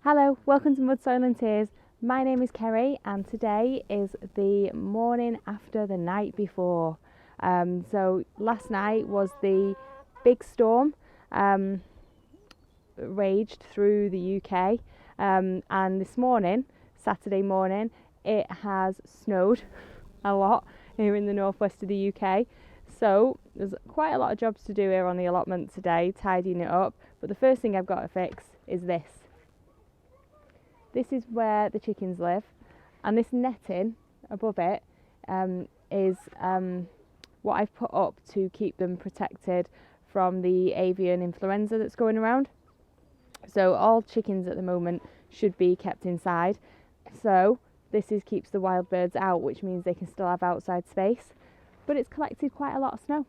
Hello, welcome to Mud, Soil and Tears. My name is Kerry and today is the morning after the night before. So last night was the big storm, raged through the UK, and this morning, Saturday morning, it has snowed a lot here in the northwest of the UK. So there's quite a lot of jobs to do here on the allotment today, tidying it up. But the first thing I've got to fix is this. This is where the chickens live, and this netting above it is what I've put up to keep them protected from the avian influenza that's going around. So all chickens at the moment should be kept inside. So this keeps the wild birds out, which means they can still have outside space. But it's collected quite a lot of snow.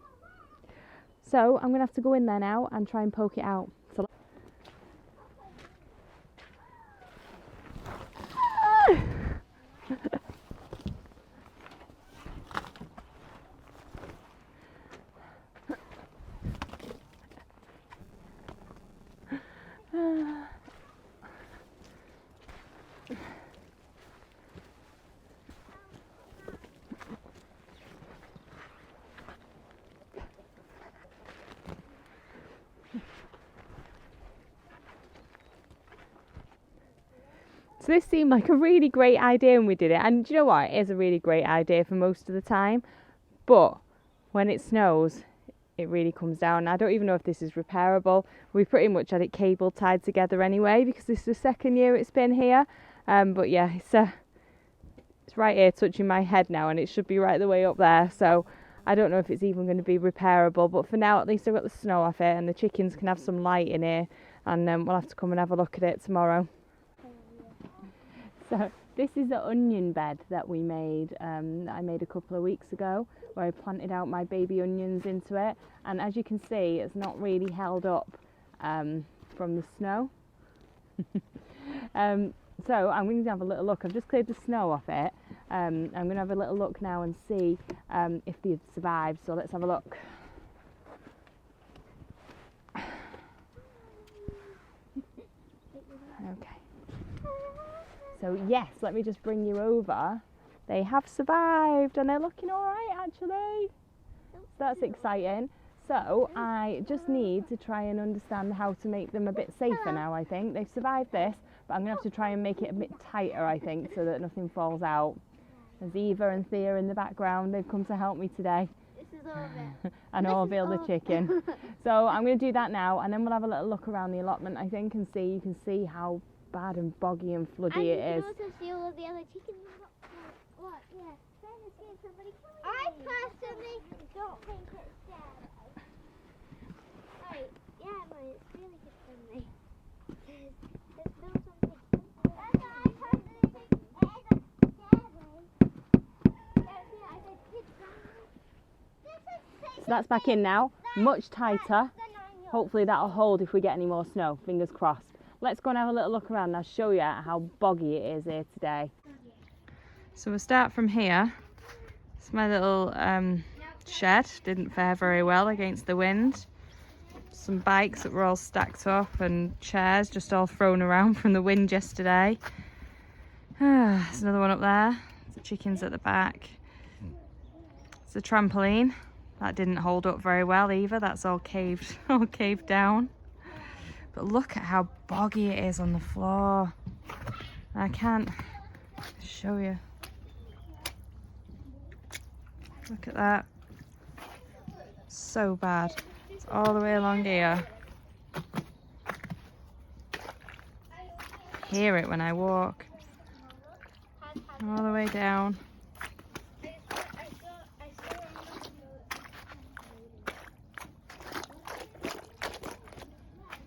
So I'm going to have to go in there now and try and poke it out. So So this seemed like a really great idea when we did it, and do you know what, it is a really great idea for most of the time, but when it snows it really comes down. I don't even know if this is repairable. We pretty much had it cable tied together anyway because this is the second year it's been here, but yeah, it's right here touching my head now and it should be right the way up there, so I don't know if it's even going to be repairable, but for now at least I've got the snow off it and the chickens can have some light in here, and we'll have to come and have a look at it tomorrow. So this is the onion bed that we made, that I made a couple of weeks ago, where I planted out my baby onions into it, and as you can see it's not really held up from the snow. So I'm going to have a little look. I've just cleared the snow off it. I'm going to have a little look now and see if they've survived, so let's have a look. Okay. So yes, let me just bring you over. They have survived and they're looking all right actually. So that's exciting. So I just need to try and understand how to make them a bit safer now, I think. They've survived this, but I'm going to have to try and make it a bit tighter, I think, so that nothing falls out. There's Eva and Thea in the background. They've come to help me today. This is Orville. And Orville the chicken. So I'm going to do that now, and then we'll have a little look around the allotment, I think, and see. You can see how bad and boggy and floody it is. And you can also see all of the other chickens. What? Yeah. Trying to see somebody killing I personally don't think it's scary. Right. Yeah, but it's really good for me. There's still something. I personally think it isn't scary. I said kids. So that's back in now. Much tighter. Hopefully that'll hold if we get any more snow. Fingers crossed. Let's go and have a little look around and I'll show you how boggy it is here today. So we'll start from here. It's my little shed. Didn't fare very well against the wind. Some bikes that were all stacked up and chairs just all thrown around from the wind yesterday. There's another one up there. The chickens at the back. It's a trampoline. That didn't hold up very well either. That's all caved down. But look at how boggy it is on the floor. I can't show you. Look at that. So bad. It's all the way along here. I hear it when I walk. All the way down.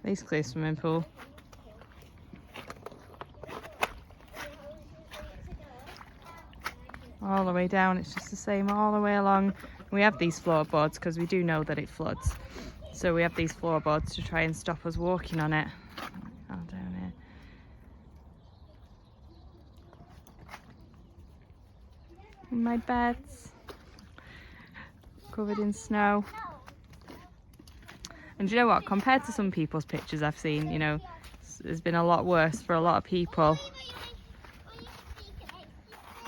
Basically a swimming pool. All the way down, it's just the same all the way along. We have these floorboards because we do know that it floods. So we have these floorboards to try and stop us walking on it. Oh, down here. And my beds covered in snow. And do you know what? Compared to some people's pictures I've seen, you know, has been a lot worse for a lot of people.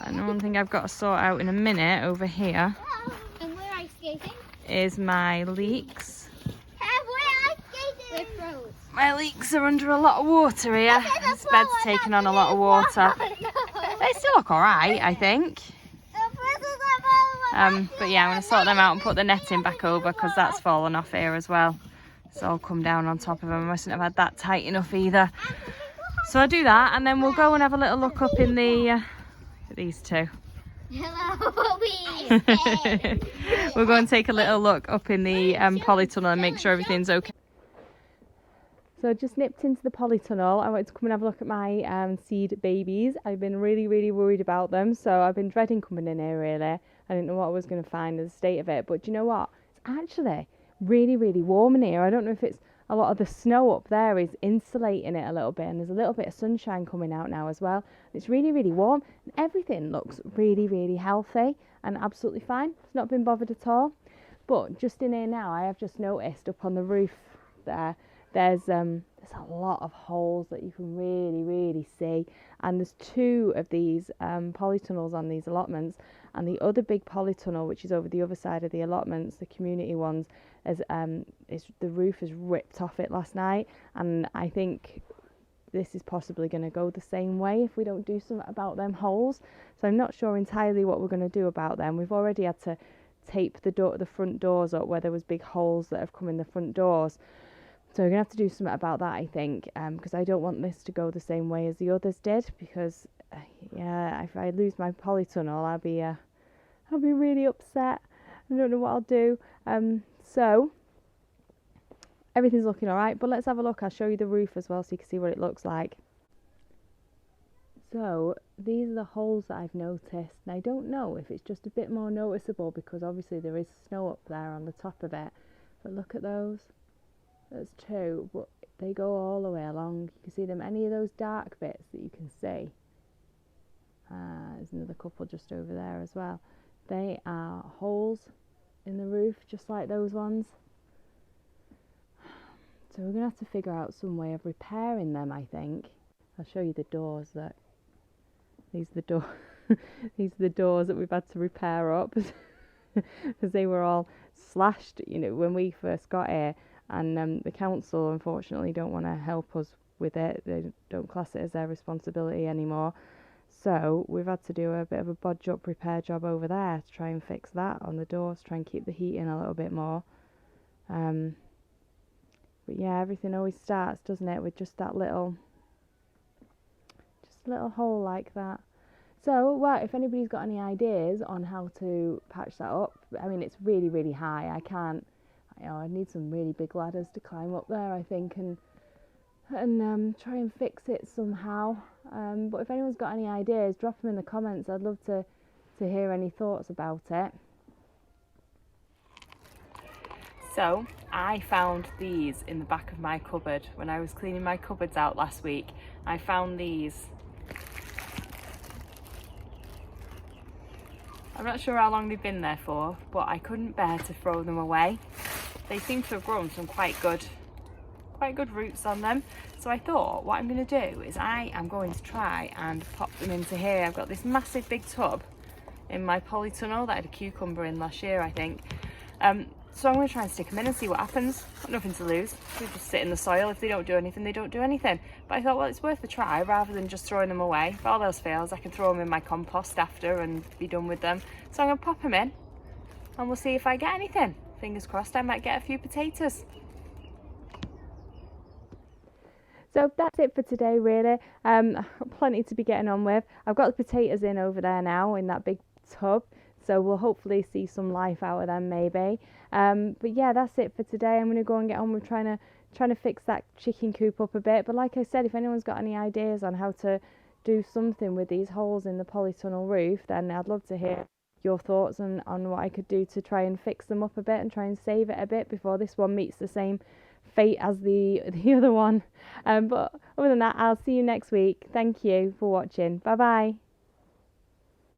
And one thing I've got to sort out in a minute over here And we're ice skating. is my leaks. We're ice skating. We're pros. My leeks are under a lot of water here. This bed's taking on a lot of water. They still look alright, I think. But yeah, I'm going to sort them out and put the netting back over because that's fallen off here as well. It's all come down on top of them. I mustn't have had that tight enough either. So I'll do that and then we'll go and have a little look up in the... these two. Hello, Bobby. We'll go and take a little look up in the polytunnel and make sure everything's okay. So I just nipped into the polytunnel. I wanted to come and have a look at my seed babies. I've been really, really worried about them. So I've been dreading coming in here really. I didn't know what I was going to find as the state of it. But do you know what? It's actually really, really warm in here. I don't know if it's a lot of the snow up there is insulating it a little bit. And there's a little bit of sunshine coming out now as well. It's really, really warm. And everything looks really, really healthy and absolutely fine. It's not been bothered at all. But just in here now, I have just noticed up on the roof there, there's a lot of holes that you can really, really see. And there's two of these polytunnels on these allotments. And the other big polytunnel, which is over the other side of the allotments, the community ones, is the roof is ripped off it last night. And I think this is possibly going to go the same way if we don't do something about them holes. So I'm not sure entirely what we're going to do about them. We've already had to tape the front doors up where there was big holes that have come in the front doors. So we're going to have to do something about that, I think, because I don't want this to go the same way as the others did, because, yeah, if I lose my polytunnel, I'll be really upset. I don't know what I'll do. So, everything's looking all right, but let's have a look. I'll show you the roof as well so you can see what it looks like. So, these are the holes that I've noticed, and I don't know if it's just a bit more noticeable because obviously there is snow up there on the top of it, but look at those. There's two, but they go all the way along. You can see them. Any of those dark bits that you can see. There's another couple just over there as well. They are holes in the roof, just like those ones. So we're going to have to figure out some way of repairing them, I think. I'll show you the doors. These are the door. These are the doors that we've had to repair up because they were all slashed, you know, when we first got here. And the council, unfortunately, don't want to help us with it. They don't class it as their responsibility anymore. So we've had to do a bit of a bodge-up repair job over there to try and fix that on the doors, try and keep the heat in a little bit more. But yeah, everything always starts, doesn't it, with just that little hole like that. So, well, if anybody's got any ideas on how to patch that up, I mean, it's really, really high. I can't. I need some really big ladders to climb up there, I think, and try and fix it somehow. But if anyone's got any ideas, drop them in the comments. I'd love to hear any thoughts about it. So, I found these in the back of my cupboard. When I was cleaning my cupboards out last week, I found these. I'm not sure how long they've been there for, but I couldn't bear to throw them away. They seem to have grown some quite good roots on them. So I thought what I'm going to do is I am going to try and pop them into here. I've got this massive big tub in my polytunnel that I had a cucumber in last year, I think. So I'm going to try and stick them in and see what happens. Got nothing to lose. They just sit in the soil. If they don't do anything, they don't do anything. But I thought, well, it's worth a try rather than just throwing them away. If all else fails, I can throw them in my compost after and be done with them. So I'm going to pop them in and we'll see if I get anything. Fingers crossed I might get a few potatoes. So that's it for today, really. Plenty to be getting on with. I've got the potatoes in over there now in that big tub, so we'll hopefully see some life out of them maybe. But yeah, that's it for today. I'm going to go and get on with trying to fix that chicken coop up a bit. But like I said, if anyone's got any ideas on how to do something with these holes in the polytunnel roof, then I'd love to hear your thoughts on what I could do to try and fix them up a bit and try and save it a bit before this one meets the same fate as the other one. But other than that, I'll see you next week. Thank you for watching. Bye bye.